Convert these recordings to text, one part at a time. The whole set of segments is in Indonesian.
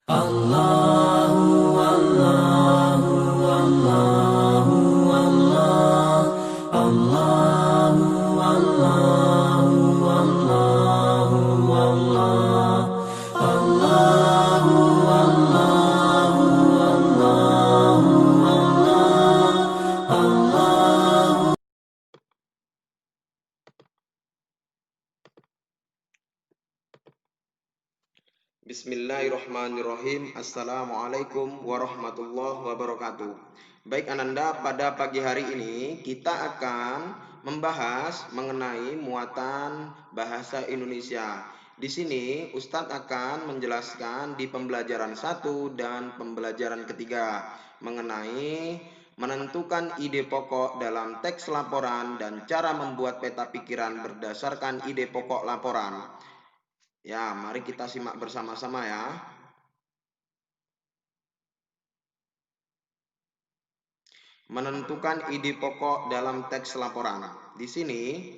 Allahu Allahu Allahu Allah Allahu Allahu Allahu Allah Allahu Allahu Allahu Allah. Bismillahirrahmanirrahim. Assalamualaikum warahmatullahi wabarakatuh. Baik Ananda, pada pagi hari ini kita akan membahas mengenai muatan bahasa Indonesia. Di sini Ustadz akan menjelaskan di pembelajaran 1 dan pembelajaran ketiga mengenai menentukan ide pokok dalam teks laporan dan cara membuat peta pikiran berdasarkan ide pokok laporan. Ya, mari kita simak bersama-sama ya. Menentukan ide pokok dalam teks laporan. Di sini,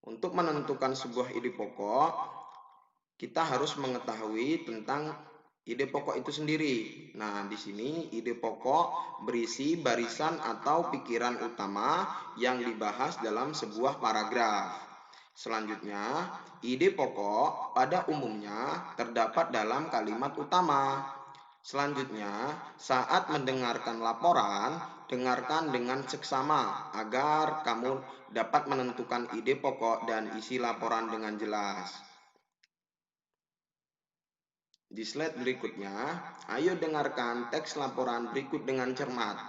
untuk menentukan sebuah ide pokok, kita harus mengetahui tentang ide pokok itu sendiri. Nah, di sini ide pokok berisi barisan atau pikiran utama yang dibahas dalam sebuah paragraf. Selanjutnya, ide pokok pada umumnya terdapat dalam kalimat utama. Selanjutnya, saat mendengarkan laporan, dengarkan dengan seksama agar kamu dapat menentukan ide pokok dan isi laporan dengan jelas. Di slide berikutnya, ayo dengarkan teks laporan berikut dengan cermat.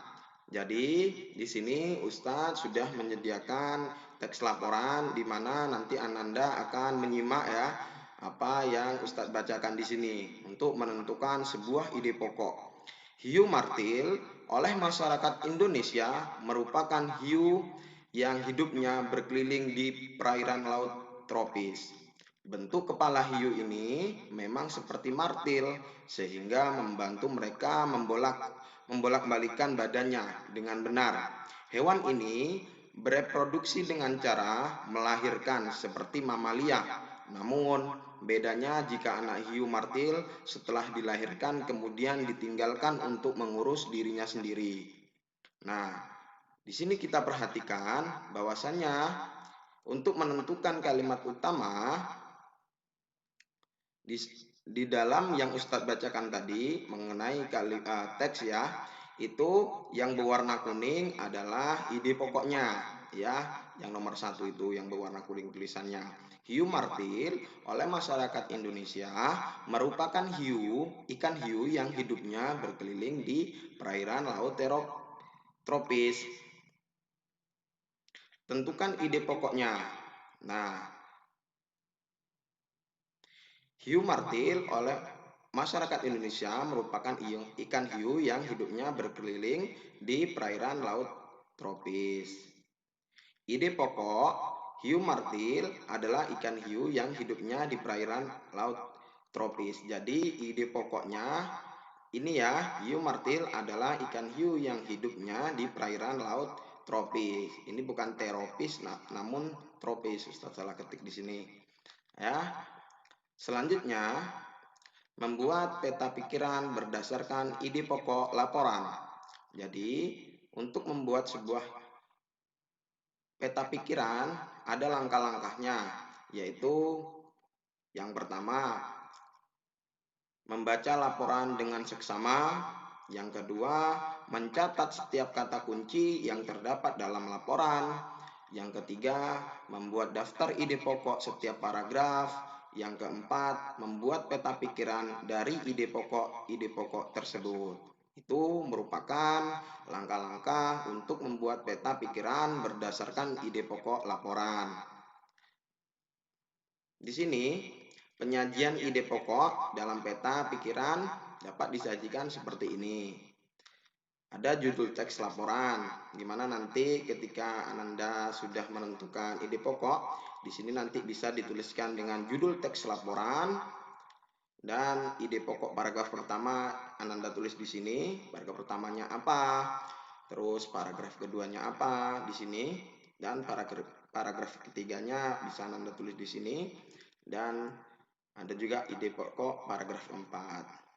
Jadi, di sini Ustadz sudah menyediakan teks laporan di mana nanti Ananda akan menyimak ya apa yang Ustadz bacakan di sini untuk menentukan sebuah ide pokok. Hiu martil oleh masyarakat Indonesia merupakan hiu yang hidupnya berkeliling di perairan laut tropis. Bentuk kepala hiu ini memang seperti martil sehingga membantu mereka membolak-balikkan badannya dengan benar. Hewan ini bereproduksi dengan cara melahirkan seperti mamalia. Namun, bedanya jika anak hiu martil setelah dilahirkan kemudian ditinggalkan untuk mengurus dirinya sendiri. Nah, di sini kita perhatikan bahwasannya untuk menentukan kalimat utama di dalam yang Ustadz bacakan tadi mengenai teks ya, itu yang berwarna kuning adalah ide pokoknya ya, yang nomor 1 itu yang berwarna kuning tulisannya. Hiu martil oleh masyarakat Indonesia merupakan ikan hiu yang hidupnya berkeliling di perairan laut tropis. Tentukan ide pokoknya. Nah, hiu martil oleh masyarakat Indonesia merupakan ikan hiu yang hidupnya berkeliling di perairan laut tropis. Ide pokok, hiu martil adalah ikan hiu yang hidupnya di perairan laut tropis. Jadi ide pokoknya ini ya, hiu martil adalah ikan hiu yang hidupnya di perairan laut tropis. Ini bukan tropis, namun tropis. Ustaz salah ketik di sini. Ya. Selanjutnya, membuat peta pikiran berdasarkan ide pokok laporan. Jadi, untuk membuat sebuah peta pikiran ada langkah-langkahnya, yaitu yang pertama, membaca laporan dengan seksama. Yang kedua, mencatat setiap kata kunci yang terdapat dalam laporan. Yang ketiga, membuat daftar ide pokok setiap paragraf. Yang keempat, membuat peta pikiran dari ide pokok tersebut. Itu merupakan langkah-langkah untuk membuat peta pikiran berdasarkan ide pokok laporan. Di sini, penyajian ide pokok dalam peta pikiran dapat disajikan seperti ini. Ada judul teks laporan, di mana nanti ketika Ananda sudah menentukan ide pokok, di sini nanti bisa dituliskan dengan judul teks laporan dan ide pokok paragraf pertama Ananda tulis di sini. Paragraf pertamanya apa, terus paragraf keduanya apa di sini, dan paragraf ketiganya bisa Ananda tulis di sini, dan ada juga ide pokok paragraf 4.